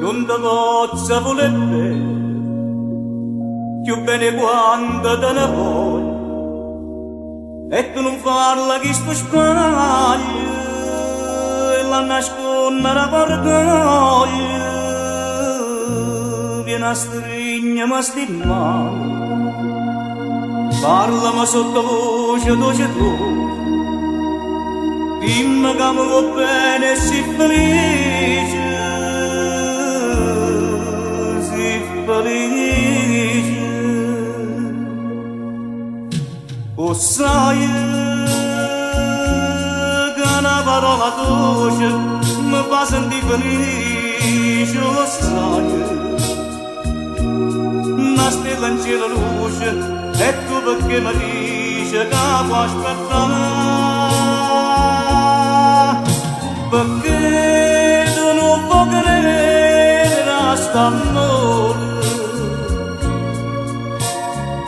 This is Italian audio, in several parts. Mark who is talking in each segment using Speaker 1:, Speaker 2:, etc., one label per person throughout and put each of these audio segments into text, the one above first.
Speaker 1: non te possa voler bene, più bene quando te ne vuoi, e tu non farla che sto sbaglio, e la nascondere a vergogna, vieni a stringermi sti mani, parlami sottovoce, doce tu, dimmi che mi va bene e si felice, si felice. O sai che una parola dolce mi fa sentire felice, o sai una stella in cielo luce e tu perché mi dici che puoi aspettare, perché tu non puoi credere a st'amore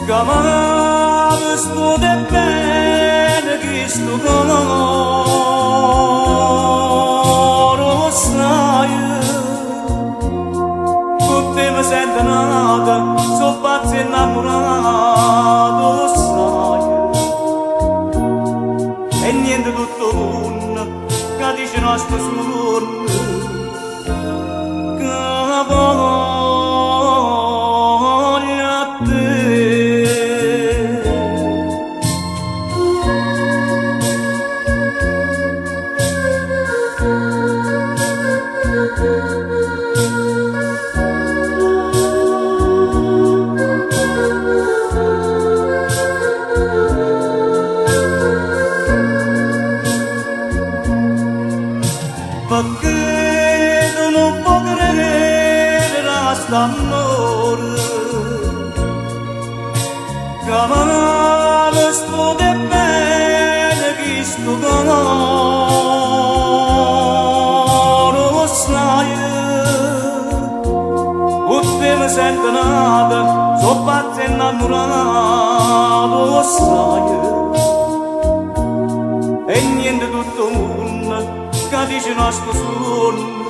Speaker 1: che mi scude bene che sto colore, sai tutti mi sento nata, sono pazzo innamorato, sai e niente tutto un che dice nostro suono che voglio a te. Perché tu non puoi credere a st'amore che mi scude bene che sto colore, sai tutti mi sento nata, sono pazzo innamorato, sai e niente tutto mondo che dice nostro suono